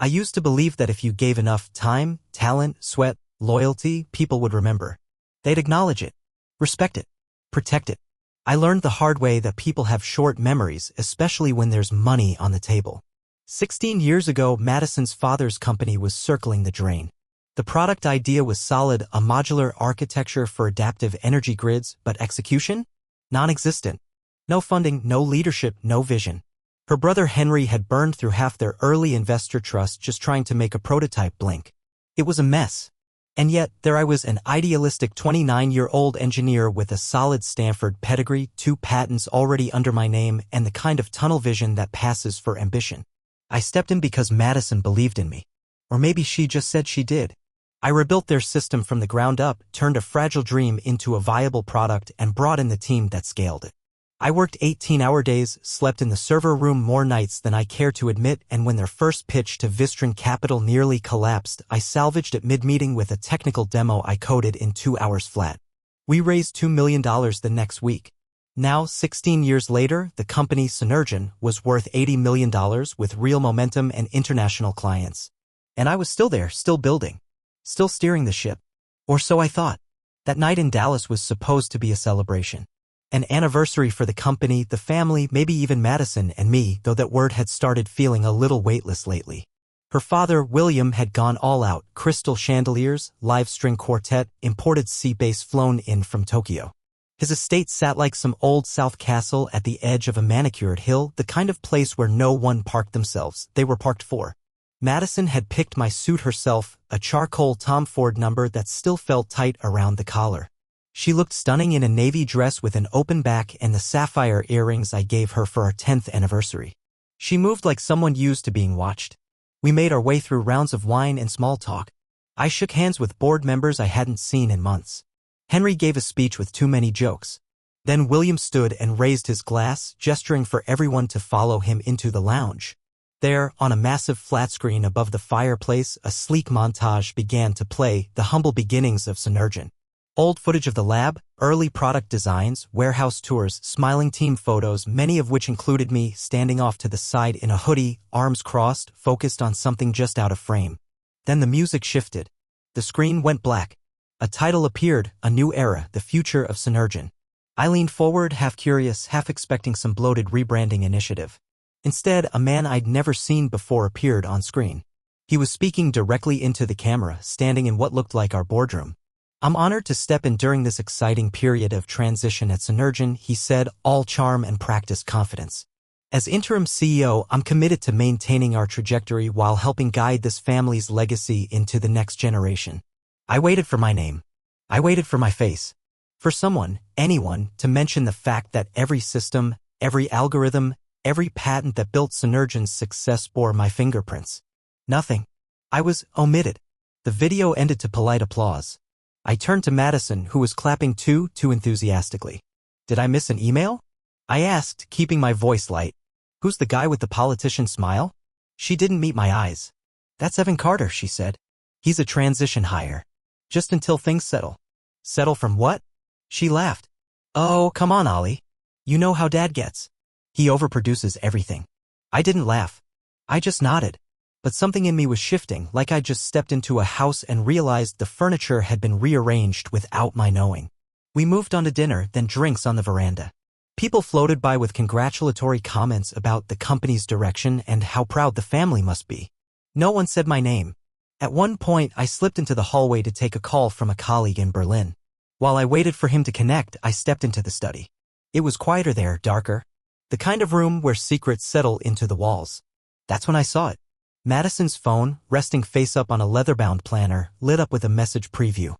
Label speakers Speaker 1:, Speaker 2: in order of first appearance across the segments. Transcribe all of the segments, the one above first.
Speaker 1: I used to believe that if you gave enough time, talent, sweat, loyalty, people would remember. They'd acknowledge it, respect it, protect it. I learned the hard way that people have short memories, especially when there's money on the table. 16 years ago, Madison's father's company was circling the drain. The product idea was solid, a modular architecture for adaptive energy grids, but execution? Non-existent. No funding, no leadership, no vision. Her brother Henry had burned through half their early investor trust just trying to make a prototype blink. It was a mess. And yet, there I was, an idealistic 29-year-old engineer with a solid Stanford pedigree, 2 patents already under my name, and the kind of tunnel vision that passes for ambition. I stepped in because Madison believed in me. Or maybe she just said she did. I rebuilt their system from the ground up, turned a fragile dream into a viable product, and brought in the team that scaled it. I worked 18-hour days, slept in the server room more nights than I care to admit, and when their first pitch to Vistron Capital nearly collapsed, I salvaged it mid-meeting with a technical demo I coded in 2 hours flat. We raised $2 million the next week. Now, 16 years later, the company, Synergen, was worth $80 million with real momentum and international clients. And I was still there, still building, still steering the ship. Or so I thought. That night in Dallas was supposed to be a celebration. An anniversary for the company, the family, maybe even Madison and me, though that word had started feeling a little weightless lately. Her father, William, had gone all out, crystal chandeliers, live string quartet, imported sea bass flown in from Tokyo. His estate sat like some old South castle at the edge of a manicured hill, the kind of place where no one parked themselves, they were parked for. Madison had picked my suit herself, a charcoal Tom Ford number that still felt tight around the collar. She looked stunning in a navy dress with an open back and the sapphire earrings I gave her for our 10th anniversary. She moved like someone used to being watched. We made our way through rounds of wine and small talk. I shook hands with board members I hadn't seen in months. Henry gave a speech with too many jokes. Then William stood and raised his glass, gesturing for everyone to follow him into the lounge. There, on a massive flat screen above the fireplace, a sleek montage began to play, the humble beginnings of Synergen. Old footage of the lab, early product designs, warehouse tours, smiling team photos, many of which included me standing off to the side in a hoodie, arms crossed, focused on something just out of frame. Then the music shifted. The screen went black. A title appeared, A New Era, The Future of Synergen. I leaned forward, half curious, half expecting some bloated rebranding initiative. Instead, a man I'd never seen before appeared on screen. He was speaking directly into the camera, standing in what looked like our boardroom. "I'm honored to step in during this exciting period of transition at Synergen," he said, all charm and practiced confidence. "As interim CEO, I'm committed to maintaining our trajectory while helping guide this family's legacy into the next generation." I waited for my name. I waited for my face. For someone, anyone, to mention the fact that every system, every algorithm, every patent that built Synergen's success bore my fingerprints. Nothing. I was omitted. The video ended to polite applause. I turned to Madison, who was clapping too enthusiastically. "Did I miss an email?" I asked, keeping my voice light. "Who's the guy with the politician smile?" She didn't meet my eyes. "That's Evan Carter," she said. "He's a transition hire. Just until things settle." "Settle from what?" She laughed. "Oh, come on, Ollie. You know how Dad gets. He overproduces everything." I didn't laugh. I just nodded. But something in me was shifting, like I just stepped into a house and realized the furniture had been rearranged without my knowing. We moved on to dinner, then drinks on the veranda. People floated by with congratulatory comments about the company's direction and how proud the family must be. No one said my name. At one point, I slipped into the hallway to take a call from a colleague in Berlin. While I waited for him to connect, I stepped into the study. It was quieter there, darker. The kind of room where secrets settle into the walls. That's when I saw it. Madison's phone, resting face up on a leather-bound planner, lit up with a message preview.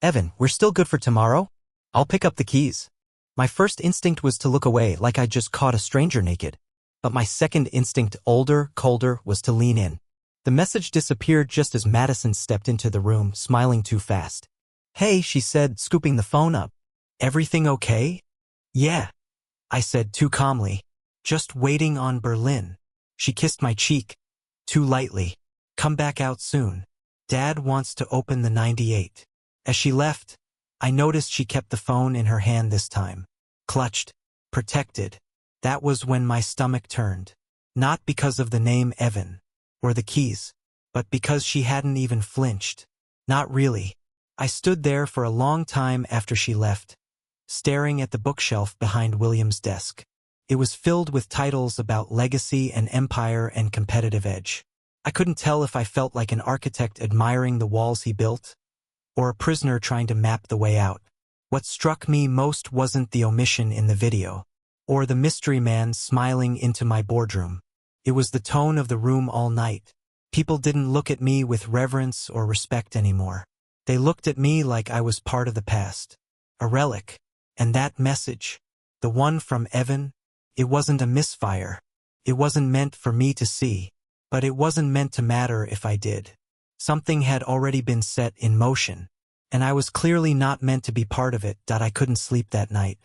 Speaker 1: "Evan, we're still good for tomorrow? I'll pick up the keys." My first instinct was to look away like I'd just caught a stranger naked. But my second instinct, older, colder, was to lean in. The message disappeared just as Madison stepped into the room, smiling too fast. "Hey," she said, scooping the phone up. "Everything okay?" "Yeah," I said too calmly. "Just waiting on Berlin." She kissed my cheek. Too lightly. "Come back out soon. Dad wants to open the 98. As she left, I noticed she kept the phone in her hand this time. Clutched. Protected. That was when my stomach turned. Not because of the name Evan. or the keys. But because she hadn't even flinched. Not really. I stood there for a long time after she left, staring at the bookshelf behind William's desk. It was filled with titles about legacy and empire and competitive edge. I couldn't tell if I felt like an architect admiring the walls he built, or a prisoner trying to map the way out. What struck me most wasn't the omission in the video, or the mystery man smiling into my boardroom. It was the tone of the room all night. People didn't look at me with reverence or respect anymore. They looked at me like I was part of the past, a relic. And that message, the one from Evan, it wasn't a misfire. It wasn't meant for me to see, but it wasn't meant to matter if I did. Something had already been set in motion, and I was clearly not meant to be part of it. I couldn't sleep that night.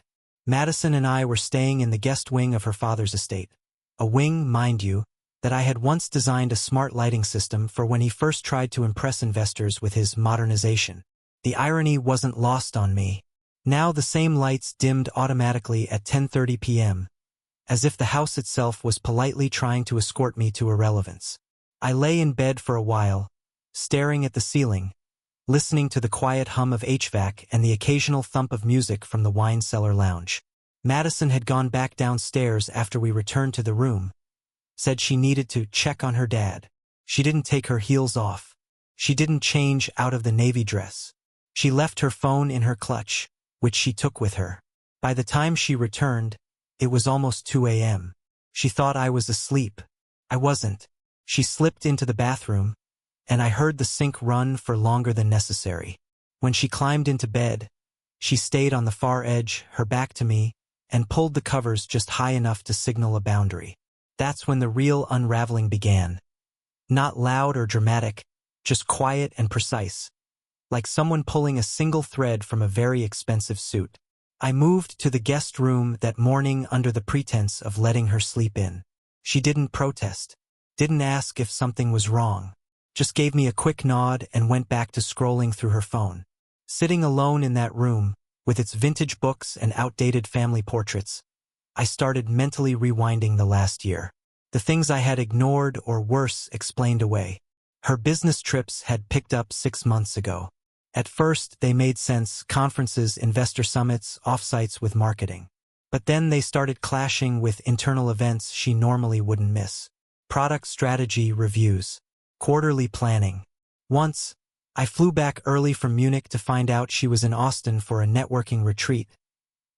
Speaker 1: Madison and I were staying in the guest wing of her father's estate. A wing, mind you, that I had once designed a smart lighting system for when he first tried to impress investors with his modernization. The irony wasn't lost on me. Now the same lights dimmed automatically at 10:30 p.m., as if the house itself was politely trying to escort me to irrelevance. I lay in bed for a while, staring at the ceiling, listening to the quiet hum of HVAC and the occasional thump of music from the wine cellar lounge. Madison had gone back downstairs after we returned to the room, said she needed to check on her dad. She didn't take her heels off. She didn't change out of the navy dress. She left her phone in her clutch, which she took with her. By the time she returned, it was almost 2 a.m. She thought I was asleep. I wasn't. She slipped into the bathroom, and I heard the sink run for longer than necessary. When she climbed into bed, she stayed on the far edge, her back to me, and pulled the covers just high enough to signal a boundary. That's when the real unraveling began. Not loud or dramatic, just quiet and precise, like someone pulling a single thread from a very expensive suit. I moved to the guest room that morning under the pretense of letting her sleep in. She didn't protest, didn't ask if something was wrong, just gave me a quick nod and went back to scrolling through her phone. Sitting alone in that room, with its vintage books and outdated family portraits, I started mentally rewinding the last year. The things I had ignored or worse explained away. Her business trips had picked up 6 months ago. At first, they made sense: conferences, investor summits, offsites with marketing. But then they started clashing with internal events she normally wouldn't miss. Product strategy reviews. Quarterly planning. Once, I flew back early from Munich to find out she was in Austin for a networking retreat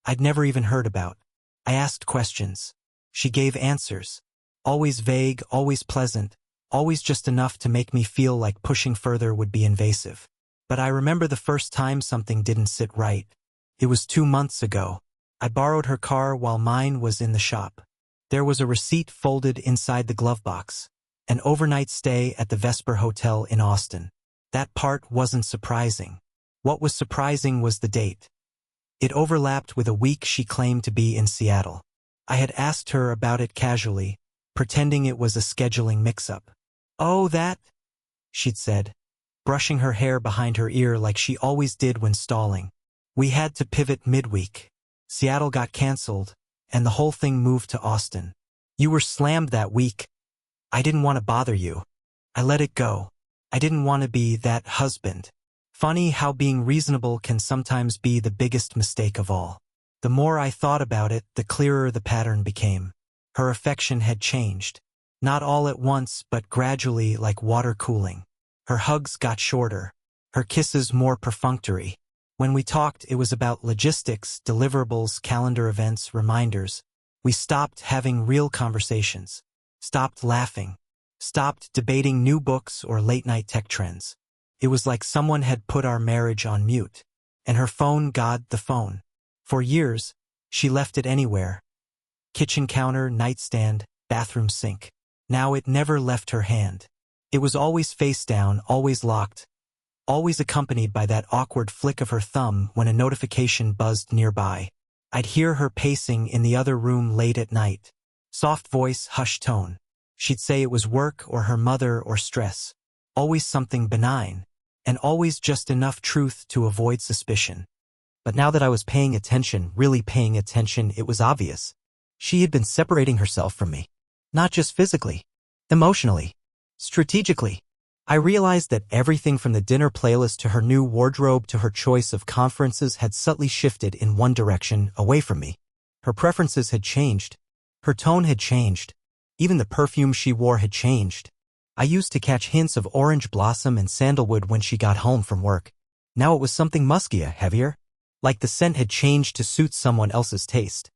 Speaker 1: I'd never even heard about. I asked questions. She gave answers. Always vague, always pleasant, always just enough to make me feel like pushing further would be invasive. But I remember the first time something didn't sit right. It was 2 months ago. I borrowed her car while mine was in the shop. There was a receipt folded inside the glove box. An overnight stay at the Vesper Hotel in Austin. That part wasn't surprising. What was surprising was the date. It overlapped with a week she claimed to be in Seattle. I had asked her about it casually, pretending it was a scheduling mix-up. "Oh, that?" she'd said, brushing her hair behind her ear like she always did when stalling. "We had to pivot midweek. Seattle got canceled, and the whole thing moved to Austin. You were slammed that week. I didn't want to bother you. I let it go. I didn't want to be that husband." Funny how being reasonable can sometimes be the biggest mistake of all. The more I thought about it, the clearer the pattern became. Her affection had changed. Not all at once, but gradually, like water cooling. Her hugs got shorter. Her kisses more perfunctory. When we talked, it was about logistics, deliverables, calendar events, reminders. We stopped having real conversations. Stopped laughing. Stopped debating new books or late-night tech trends. It was like someone had put our marriage on mute. And her phone got the phone. For years, she left it anywhere. Kitchen counter, nightstand, bathroom sink. Now it never left her hand. It was always face down, always locked, always accompanied by that awkward flick of her thumb when a notification buzzed nearby. I'd hear her pacing in the other room late at night. Soft voice, hushed tone. She'd say it was work or her mother or stress. Always something benign, and always just enough truth to avoid suspicion. But now that I was paying attention, really paying attention, it was obvious. She had been separating herself from me. Not just physically, emotionally. Strategically. I realized that everything from the dinner playlist to her new wardrobe to her choice of conferences had subtly shifted in one direction, away from me. Her preferences had changed. Her tone had changed. Even the perfume she wore had changed. I used to catch hints of orange blossom and sandalwood when she got home from work. Now it was something muskier, heavier. Like the scent had changed to suit someone else's taste.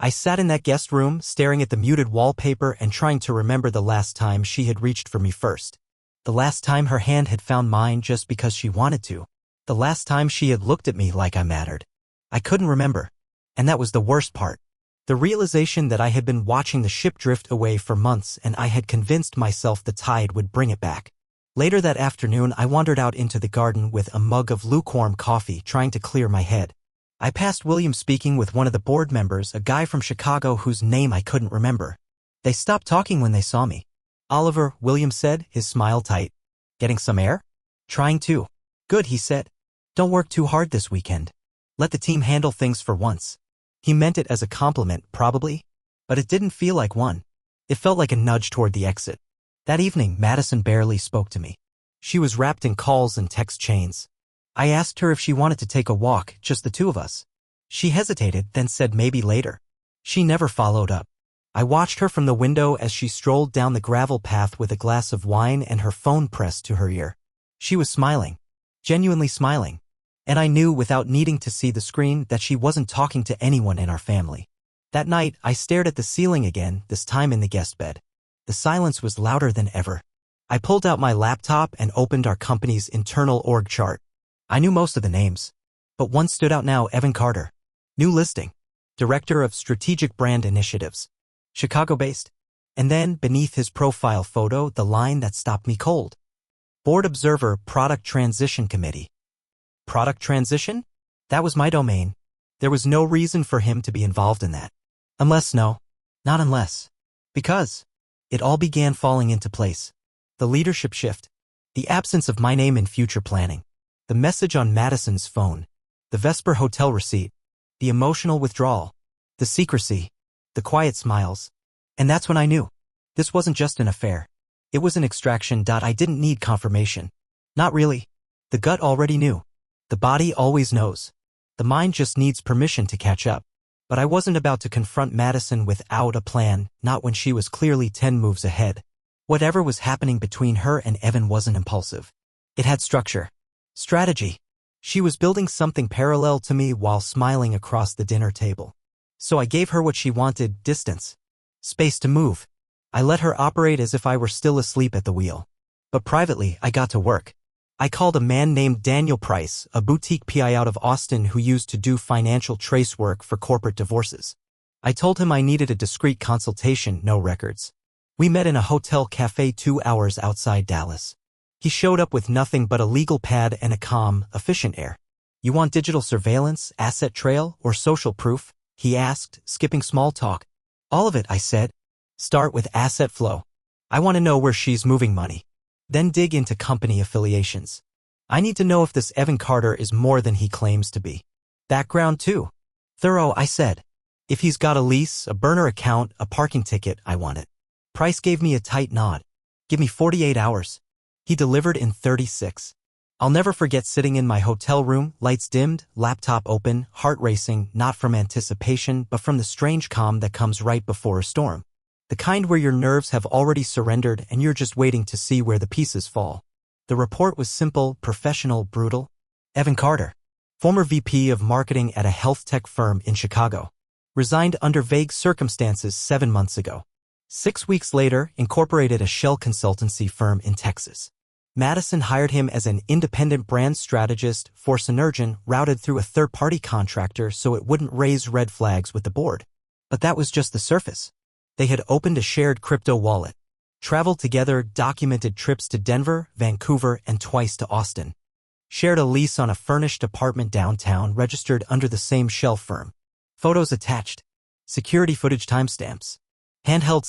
Speaker 1: I sat in that guest room, staring at the muted wallpaper and trying to remember the last time she had reached for me first. The last time her hand had found mine just because she wanted to. The last time she had looked at me like I mattered. I couldn't remember. And that was the worst part. The realization that I had been watching the ship drift away for months and I had convinced myself the tide would bring it back. Later that afternoon, I wandered out into the garden with a mug of lukewarm coffee, trying to clear my head. I passed William speaking with one of the board members, a guy from Chicago whose name I couldn't remember. They stopped talking when they saw me. "Oliver," William said, his smile tight. "Getting some air?" "Trying to." "Good," he said. "Don't work too hard this weekend. Let the team handle things for once." He meant it as a compliment, probably, but it didn't feel like one. It felt like a nudge toward the exit. That evening, Madison barely spoke to me. She was wrapped in calls and text chains. I asked her if she wanted to take a walk, just the two of us. She hesitated, then said maybe later. She never followed up. I watched her from the window as she strolled down the gravel path with a glass of wine and her phone pressed to her ear. She was smiling. Genuinely smiling. And I knew without needing to see the screen that she wasn't talking to anyone in our family. That night, I stared at the ceiling again, this time in the guest bed. The silence was louder than ever. I pulled out my laptop and opened our company's internal org chart. I knew most of the names. But one stood out now: Evan Carter. New listing. Director of Strategic Brand Initiatives. Chicago-based. And then, beneath his profile photo, the line that stopped me cold. Board Observer, Product Transition Committee. Product transition? That was my domain. There was no reason for him to be involved in that. Not unless. Because. It all began falling into place. The leadership shift. The absence of my name in future planning. The message on Madison's phone. The Vesper hotel receipt. The emotional withdrawal. The secrecy. The quiet smiles. And that's when I knew. This wasn't just an affair. It was an extraction. I didn't need confirmation. Not really. The gut already knew. The body always knows. The mind just needs permission to catch up. But I wasn't about to confront Madison without a plan, not when she was clearly 10 moves ahead. Whatever was happening between her and Evan wasn't impulsive. It had structure. Strategy. She was building something parallel to me while smiling across the dinner table. So I gave her what she wanted: distance. Space to move. I let her operate as if I were still asleep at the wheel. But privately, I got to work. I called a man named Daniel Price, a boutique PI out of Austin who used to do financial trace work for corporate divorces. I told him I needed a discreet consultation, no records. We met in a hotel cafe 2 hours outside Dallas. He showed up with nothing but a legal pad and a calm, efficient air. "You want digital surveillance, asset trail, or social proof?" he asked, skipping small talk. "All of it," I said. "Start with asset flow. I want to know where she's moving money. Then dig into company affiliations. I need to know if this Evan Carter is more than he claims to be. Background too. Thorough," I said. "If he's got a lease, a burner account, a parking ticket, I want it." Price gave me a tight nod. "Give me 48 hours. He delivered in 36. I'll never forget sitting in my hotel room, lights dimmed, laptop open, heart racing, not from anticipation, but from the strange calm that comes right before a storm. The kind where your nerves have already surrendered and you're just waiting to see where the pieces fall. The report was simple, professional, brutal. Evan Carter, former VP of marketing at a health tech firm in Chicago, resigned under vague circumstances 7 months ago. 6 weeks later, incorporated a shell consultancy firm in Texas. Madison hired him as an independent brand strategist for Synergen, routed through a third-party contractor so it wouldn't raise red flags with the board. But that was just the surface. They had opened a shared crypto wallet, traveled together, documented trips to Denver, Vancouver, and twice to Austin. Shared a lease on a furnished apartment downtown registered under the same shell firm. Photos attached. Security footage timestamps. Handheld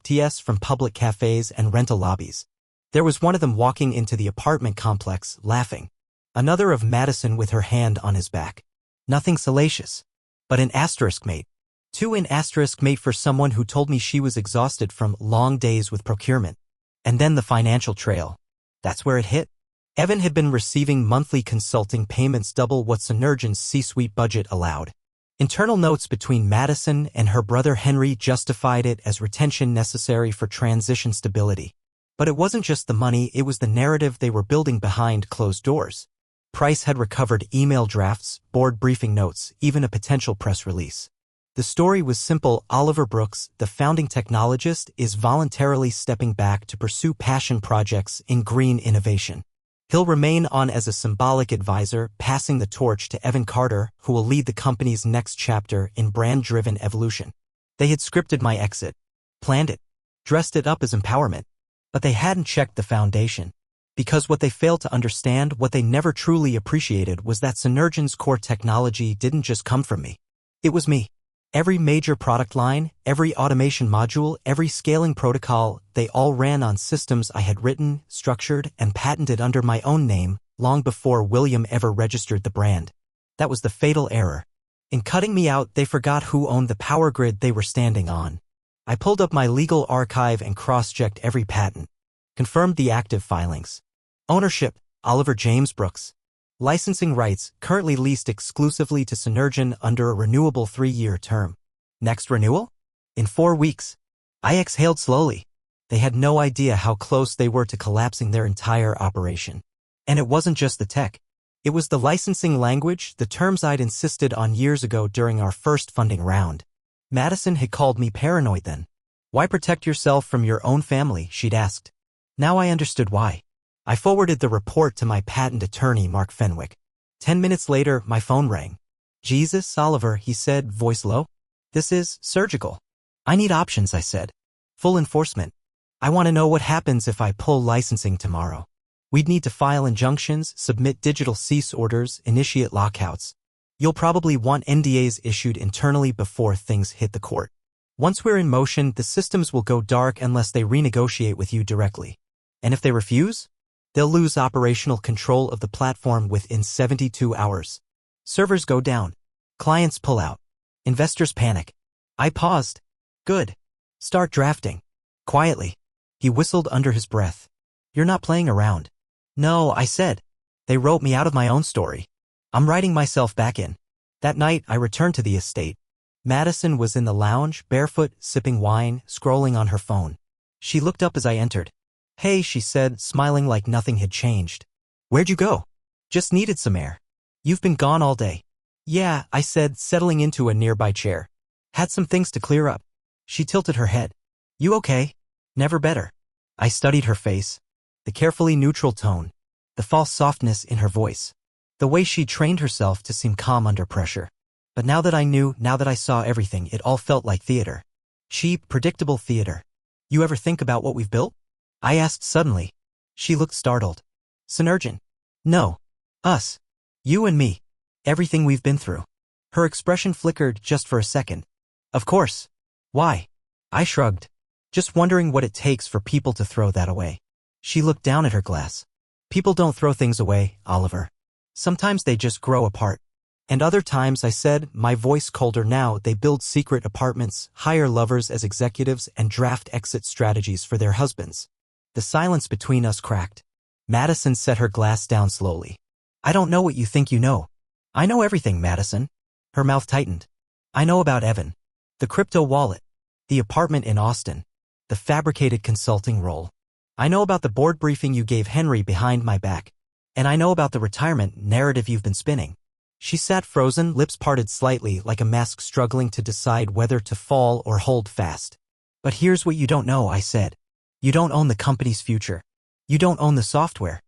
Speaker 1: *TS from public cafes and rental lobbies. There was one of them walking into the apartment complex, laughing. Another of Madison with her hand on his back. Nothing salacious. But an asterisk mate. 2 in asterisk mate for someone who told me she was exhausted from long days with procurement. And then the financial trail. That's where it hit. Evan had been receiving monthly consulting payments double what Synergen's C-suite budget allowed. Internal notes between Madison and her brother Henry justified it as retention necessary for transition stability. But it wasn't just the money, it was the narrative they were building behind closed doors. Price had recovered email drafts, board briefing notes, even a potential press release. The story was simple. Oliver Brooks, the founding technologist, is voluntarily stepping back to pursue passion projects in green innovation. He'll remain on as a symbolic advisor, passing the torch to Evan Carter, who will lead the company's next chapter in brand-driven evolution. They had scripted my exit, planned it, dressed it up as empowerment, but they hadn't checked the foundation. Because what they failed to understand, what they never truly appreciated, was that Synergen's core technology didn't just come from me. It was me. Every major product line, every automation module, every scaling protocol, they all ran on systems I had written, structured, and patented under my own name, long before William ever registered the brand. That was the fatal error. In cutting me out, they forgot who owned the power grid they were standing on. I pulled up my legal archive and cross-checked every patent. Confirmed the active filings. Ownership, Oliver James Brooks. Licensing rights, currently leased exclusively to Synergen under a renewable 3-year term. Next renewal? In 4 weeks. I exhaled slowly. They had no idea how close they were to collapsing their entire operation. And it wasn't just the tech. It was the licensing language, the terms I'd insisted on years ago during our first funding round. Madison had called me paranoid then. Why protect yourself from your own family, she'd asked. Now I understood why. I forwarded the report to my patent attorney, Mark Fenwick. 10 minutes later, my phone rang. Jesus, Oliver, he said, voice low. This is surgical. I need options, I said. Full enforcement. I want to know what happens if I pull licensing tomorrow. We'd need to file injunctions, submit digital cease orders, initiate lockouts. You'll probably want NDAs issued internally before things hit the court. Once we're in motion, the systems will go dark unless they renegotiate with you directly. And if they refuse? They'll lose operational control of the platform within 72 hours. Servers go down. Clients pull out. Investors panic. I paused. Good. Start drafting. Quietly. He whistled under his breath. You're not playing around. No, I said. They wrote me out of my own story. I'm writing myself back in. That night, I returned to the estate. Madison was in the lounge, barefoot, sipping wine, scrolling on her phone. She looked up as I entered. Hey, she said, smiling like nothing had changed. Where'd you go? Just needed some air. You've been gone all day. Yeah, I said, settling into a nearby chair. Had some things to clear up. She tilted her head. You okay? Never better. I studied her face. The carefully neutral tone. The false softness in her voice. The way she trained herself to seem calm under pressure. But now that I knew, now that I saw everything, it all felt like theater. Cheap, predictable theater. You ever think about what we've built? I asked suddenly. She looked startled. Synergen. No. Us. You and me. Everything we've been through. Her expression flickered just for a second. Of course. Why? I shrugged. Just wondering what it takes for people to throw that away. She looked down at her glass. People don't throw things away, Oliver. Sometimes they just grow apart. And other times, I said, my voice colder now, they build secret apartments, hire lovers as executives, and draft exit strategies for their husbands. The silence between us cracked. Madison set her glass down slowly. I don't know what you think you know. I know everything, Madison. Her mouth tightened. I know about Evan. The crypto wallet. The apartment in Austin. The fabricated consulting role. I know about the board briefing you gave Henry behind my back. And I know about the retirement narrative you've been spinning. She sat frozen, lips parted slightly like a mask struggling to decide whether to fall or hold fast. But here's what you don't know, I said. You don't own the company's future. You don't own the software.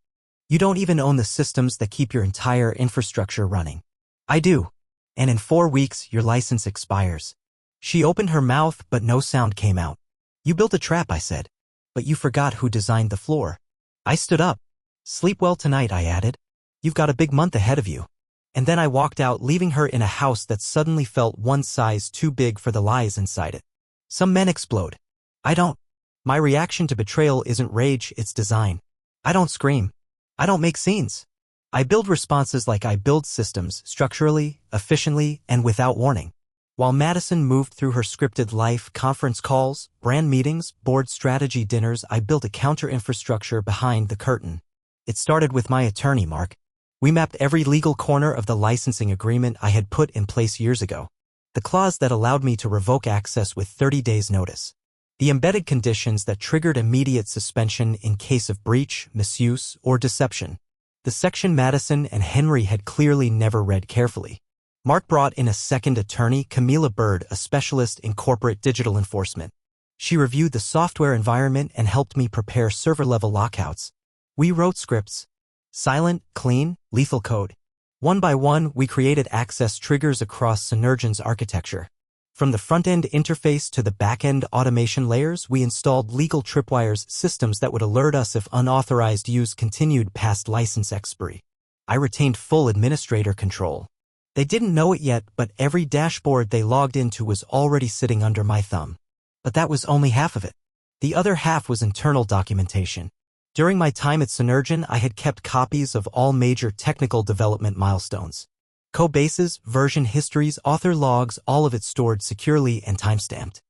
Speaker 1: You don't even own the systems that keep your entire infrastructure running. I do. And in 4 weeks, your license expires. She opened her mouth, but no sound came out. You built a trap, I said. But you forgot who designed the floor. I stood up. Sleep well tonight, I added. You've got a big month ahead of you. And then I walked out, leaving her in a house that suddenly felt one size too big for the lies inside it. Some men explode. I don't. My reaction to betrayal isn't rage, it's design. I don't scream. I don't make scenes. I build responses like I build systems, structurally, efficiently, and without warning. While Madison moved through her scripted life, conference calls, brand meetings, board strategy dinners, I built a counter-infrastructure behind the curtain. It started with my attorney, Mark. We mapped every legal corner of the licensing agreement I had put in place years ago. The clause that allowed me to revoke access with 30 days' notice. The embedded conditions that triggered immediate suspension in case of breach, misuse, or deception. The section Madison and Henry had clearly never read carefully. Mark brought in a second attorney, Camilla Bird, a specialist in corporate digital enforcement. She reviewed the software environment and helped me prepare server-level lockouts. We wrote scripts. Silent, clean, lethal code. One by one, we created access triggers across Synergen's architecture. From the front-end interface to the back-end automation layers, we installed legal tripwires, systems that would alert us if unauthorized use continued past license expiry. I retained full administrator control. They didn't know it yet, but every dashboard they logged into was already sitting under my thumb. But that was only half of it. The other half was internal documentation. During my time at Synergen, I had kept copies of all major technical development milestones. Code bases, version histories, author logs, all of it stored securely and timestamped.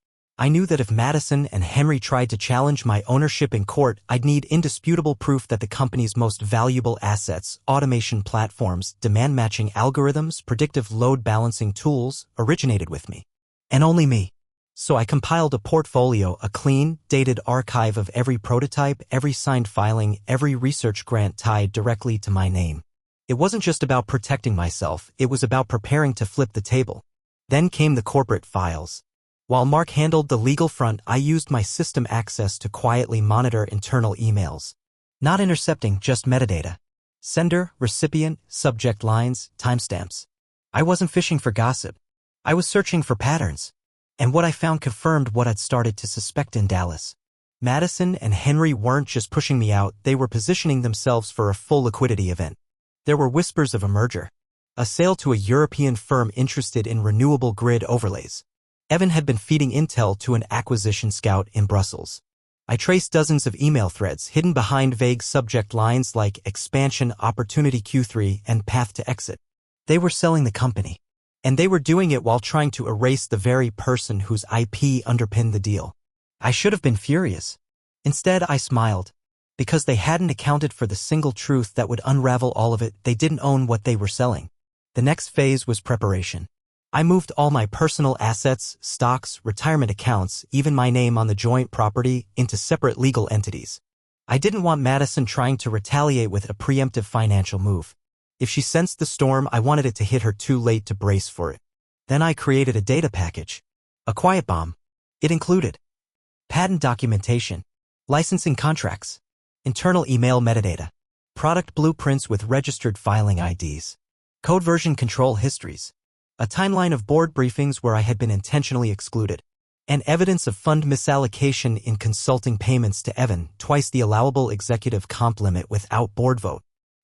Speaker 1: I knew that if Madison and Henry tried to challenge my ownership in court, I'd need indisputable proof that the company's most valuable assets, automation platforms, demand-matching algorithms, predictive load balancing tools, originated with me. And only me. So I compiled a portfolio, a clean, dated archive of every prototype, every signed filing, every research grant tied directly to my name. It wasn't just about protecting myself, it was about preparing to flip the table. Then came the corporate files. While Mark handled the legal front, I used my system access to quietly monitor internal emails. Not intercepting, just metadata. Sender, recipient, subject lines, timestamps. I wasn't fishing for gossip. I was searching for patterns. And what I found confirmed what I'd started to suspect in Dallas. Madison and Henry weren't just pushing me out, they were positioning themselves for a full liquidity event. There were whispers of a merger. A sale to a European firm interested in renewable grid overlays. Evan had been feeding intel to an acquisition scout in Brussels. I traced dozens of email threads hidden behind vague subject lines like expansion, opportunity Q3, and path to exit. They were selling the company. And they were doing it while trying to erase the very person whose IP underpinned the deal. I should have been furious. Instead, I smiled. Because they hadn't accounted for the single truth that would unravel all of it, they didn't own what they were selling. The next phase was preparation. I moved all my personal assets, stocks, retirement accounts, even my name on the joint property, into separate legal entities. I didn't want Madison trying to retaliate with a preemptive financial move. If she sensed the storm, I wanted it to hit her too late to brace for it. Then I created a data package. A quiet bomb. It included patent documentation, licensing contracts, internal email metadata, product blueprints with registered filing IDs, code version control histories, a timeline of board briefings where I had been intentionally excluded, and evidence of fund misallocation in consulting payments to Evan, twice the allowable executive comp limit without board vote.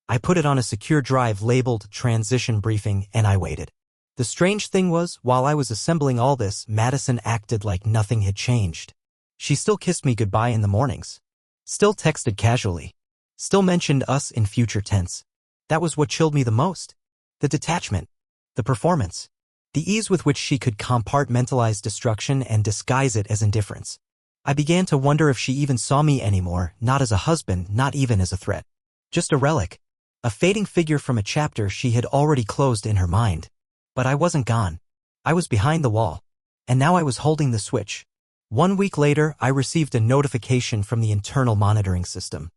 Speaker 1: I put it on a secure drive labeled Transition Briefing, and I waited. The strange thing was, while I was assembling all this, Madison acted like nothing had changed. She still kissed me goodbye in the mornings. Still texted casually. Still mentioned us in future tense. That was what chilled me the most. The detachment. The performance. The ease with which she could compartmentalize destruction and disguise it as indifference. I began to wonder if she even saw me anymore, not as a husband, not even as a threat. Just a relic. A fading figure from a chapter she had already closed in her mind. But I wasn't gone. I was behind the wall. And now I was holding the switch. 1 week later, I received a notification from the internal monitoring system.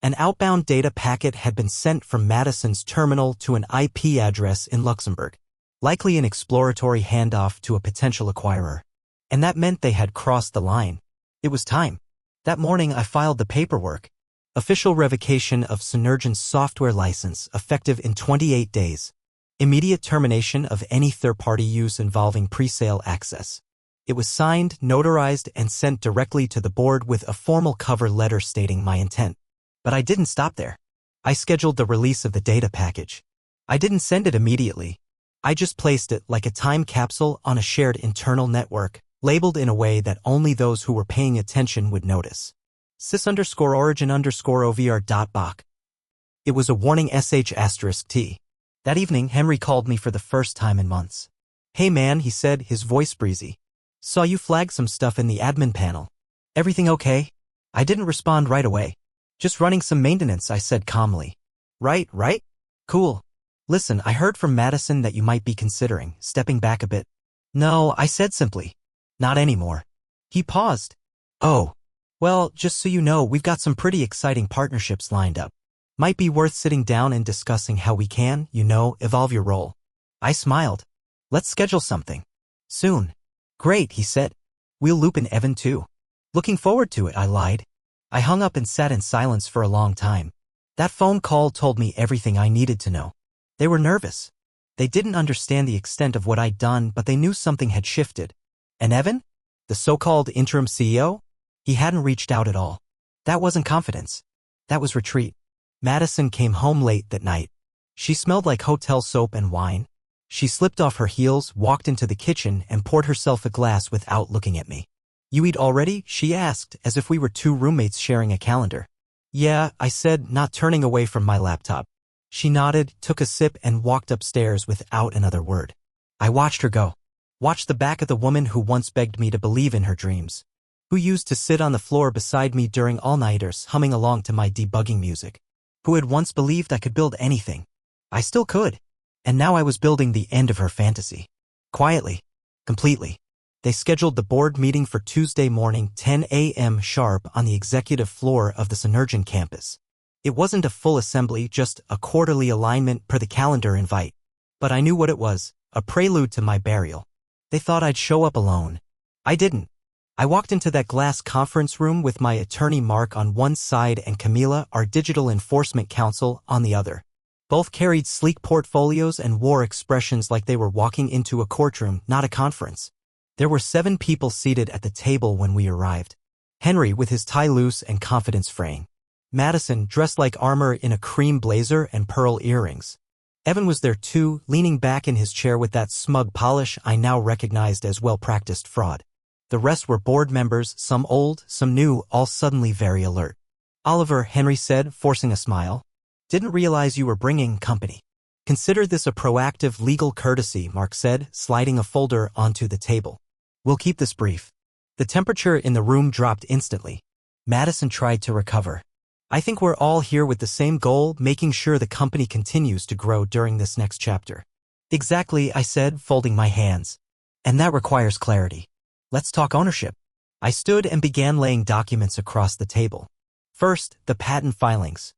Speaker 1: An outbound data packet had been sent from Madison's terminal to an IP address in Luxembourg. Likely an exploratory handoff to a potential acquirer. And that meant they had crossed the line. It was time. That morning I filed the paperwork. Official revocation of Synergen's software license, effective in 28 days. Immediate termination of any third-party use involving pre-sale access. It was signed, notarized, and sent directly to the board with a formal cover letter stating my intent. But I didn't stop there. I scheduled the release of the data package. I didn't send it immediately. I just placed it like a time capsule on a shared internal network, labeled in a way that only those who were paying attention would notice. sys_origin_ovr.bach. It was a warning sh*t. That evening, Henry called me for the first time in months. Hey man, he said, his voice breezy. Saw you flag some stuff in the admin panel. Everything okay? I didn't respond right away. Just running some maintenance, I said calmly. Right? Cool. Listen, I heard from Madison that you might be considering stepping back a bit. No, I said simply. Not anymore. He paused. Oh. Well, just so you know, we've got some pretty exciting partnerships lined up. Might be worth sitting down and discussing how we can, evolve your role. I smiled. Let's schedule something. Soon. Great, he said. We'll loop in Evan too. Looking forward to it, I lied. I hung up and sat in silence for a long time. That phone call told me everything I needed to know. They were nervous. They didn't understand the extent of what I'd done, but they knew something had shifted. And Evan? The so-called interim CEO? He hadn't reached out at all. That wasn't confidence. That was retreat. Madison came home late that night. She smelled like hotel soap and wine. She slipped off her heels, walked into the kitchen, and poured herself a glass without looking at me. You eat already? She asked, as if we were two roommates sharing a calendar. Yeah, I said, not turning away from my laptop. She nodded, took a sip, and walked upstairs without another word. I watched her go. Watched the back of the woman who once begged me to believe in her dreams. Who used to sit on the floor beside me during all-nighters humming along to my debugging music. Who had once believed I could build anything. I still could. And now I was building the end of her fantasy. Quietly. Completely. They scheduled the board meeting for Tuesday morning, 10 a.m. sharp on the executive floor of the Synergian campus. It wasn't a full assembly, just a quarterly alignment per the calendar invite. But I knew what it was, a prelude to my burial. They thought I'd show up alone. I didn't. I walked into that glass conference room with my attorney Mark on one side and Camila, our digital enforcement counsel, on the other. Both carried sleek portfolios and wore expressions like they were walking into a courtroom, not a conference. There were 7 people seated at the table when we arrived. Henry with his tie loose and confidence fraying. Madison dressed like armor in a cream blazer and pearl earrings. Evan was there too, leaning back in his chair with that smug polish I now recognized as well-practiced fraud. The rest were board members, some old, some new, all suddenly very alert. Oliver, Henry said, forcing a smile. Didn't realize you were bringing company. Consider this a proactive legal courtesy, Mark said, sliding a folder onto the table. We'll keep this brief. The temperature in the room dropped instantly. Madison tried to recover. I think we're all here with the same goal, making sure the company continues to grow during this next chapter. Exactly, I said, folding my hands. And that requires clarity. Let's talk ownership. I stood and began laying documents across the table. First, the patent filings.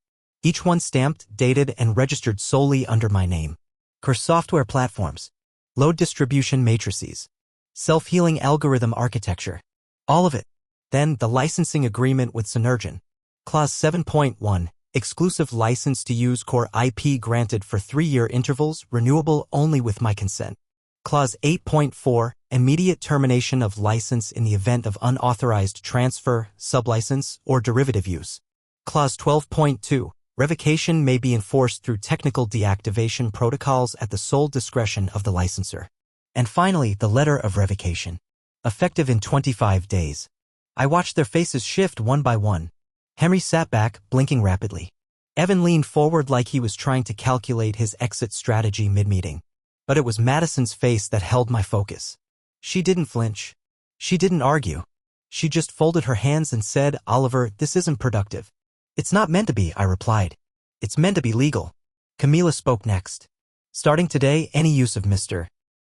Speaker 1: Each one stamped, dated, and registered solely under my name. Core software platforms. Load distribution matrices. Self-healing algorithm architecture. All of it. Then, the licensing agreement with Synergian. Clause 7.1. Exclusive license to use core IP granted for 3-year intervals, renewable only with my consent. Clause 8.4. Immediate termination of license in the event of unauthorized transfer, sublicense, or derivative use. Clause 12.2. Revocation may be enforced through technical deactivation protocols at the sole discretion of the licensor. And finally, the letter of revocation. Effective in 25 days. I watched their faces shift one by one. Henry sat back, blinking rapidly. Evan leaned forward like he was trying to calculate his exit strategy mid-meeting. But it was Madison's face that held my focus. She didn't flinch. She didn't argue. She just folded her hands and said, Oliver, this isn't productive. It's not meant to be, I replied. It's meant to be legal. Camila spoke next. Starting today, any use of Mr.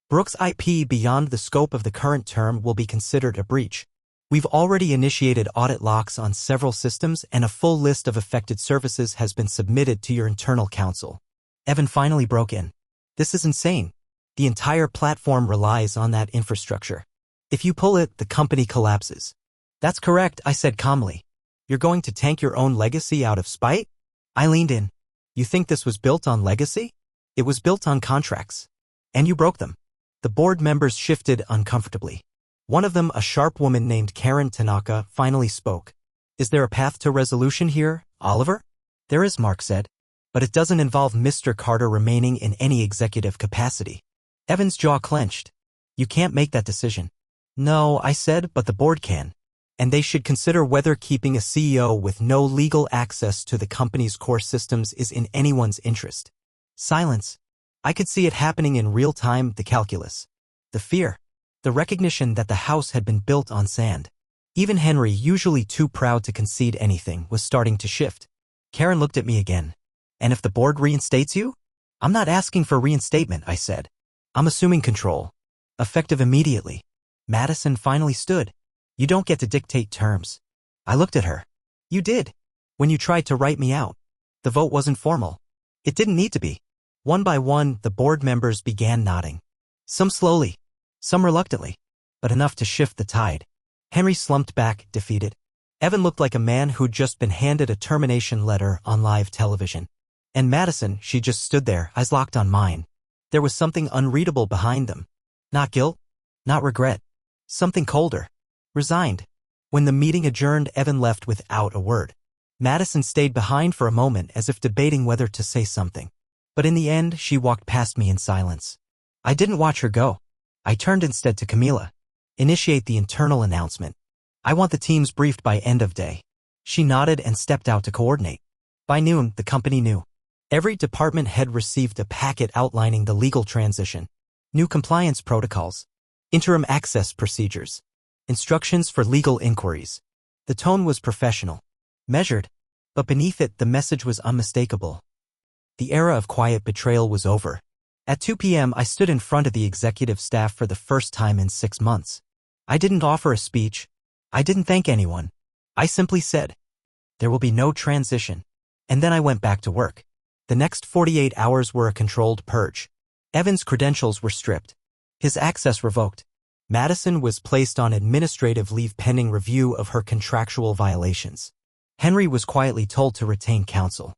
Speaker 1: Brooks' IP beyond the scope of the current term will be considered a breach. We've already initiated audit locks on several systems and a full list of affected services has been submitted to your internal counsel. Evan finally broke in. This is insane. The entire platform relies on that infrastructure. If you pull it, the company collapses. That's correct, I said calmly. You're going to tank your own legacy out of spite? I leaned in. You think this was built on legacy? It was built on contracts. And you broke them. The board members shifted uncomfortably. One of them, a sharp woman named Karen Tanaka, finally spoke. Is there a path to resolution here, Oliver? There is, Mark said. But it doesn't involve Mr. Carter remaining in any executive capacity. Evan's jaw clenched. You can't make that decision. No, I said, but the board can. And they should consider whether keeping a CEO with no legal access to the company's core systems is in anyone's interest. Silence. I could see it happening in real time, the calculus. The fear. The recognition that the house had been built on sand. Even Henry, usually too proud to concede anything, was starting to shift. Karen looked at me again. And if the board reinstates you? I'm not asking for reinstatement, I said. I'm assuming control. Effective immediately. Madison finally stood. You don't get to dictate terms. I looked at her. You did. When you tried to write me out. The vote wasn't formal. It didn't need to be. One by one, the board members began nodding. Some slowly, some reluctantly, but enough to shift the tide. Henry slumped back, defeated. Evan looked like a man who'd just been handed a termination letter on live television. And Madison, she just stood there, eyes locked on mine. There was something unreadable behind them. Not guilt, not regret. Something colder. Resigned. When the meeting adjourned, Evan left without a word. Madison stayed behind for a moment as if debating whether to say something. But in the end, she walked past me in silence. I didn't watch her go. I turned instead to Camila. Initiate the internal announcement. I want the teams briefed by end of day. She nodded and stepped out to coordinate. By noon, the company knew. Every department head received a packet outlining the legal transition. New compliance protocols. Interim access procedures. Instructions for legal inquiries. The tone was professional. Measured. But beneath it, the message was unmistakable. The era of quiet betrayal was over. At 2 p.m., I stood in front of the executive staff for the first time in 6 months. I didn't offer a speech. I didn't thank anyone. I simply said, there will be no transition. And then I went back to work. The next 48 hours were a controlled purge. Evan's credentials were stripped. His access revoked. Madison was placed on administrative leave pending review of her contractual violations. Henry was quietly told to retain counsel.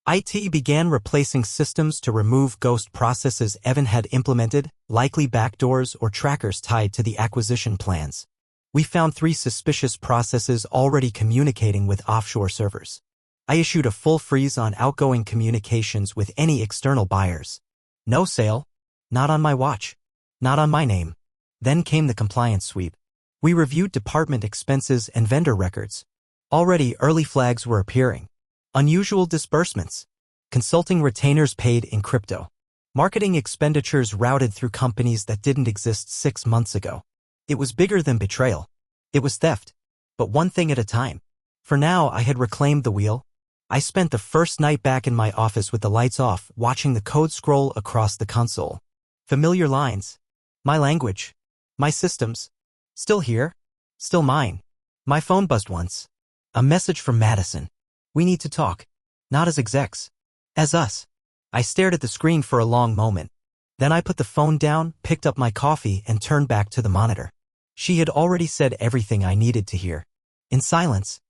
Speaker 1: IT began replacing systems to remove ghost processes Evan had implemented, likely backdoors or trackers tied to the acquisition plans. We found 3 suspicious processes already communicating with offshore servers. I issued a full freeze on outgoing communications with any external buyers. No sale. Not on my watch. Not on my name. Then came the compliance sweep. We reviewed department expenses and vendor records. Already early flags were appearing. Unusual disbursements. Consulting retainers paid in crypto. Marketing expenditures routed through companies that didn't exist 6 months ago. It was bigger than betrayal. It was theft. But one thing at a time. For now, I had reclaimed the wheel. I spent the first night back in my office with the lights off, watching the code scroll across the console. Familiar lines. My language. My systems. Still here. Still mine. My phone buzzed once. A message from Madison. We need to talk. Not as execs. As us. I stared at the screen for a long moment. Then I put the phone down, picked up my coffee, and turned back to the monitor. She had already said everything I needed to hear. In silence.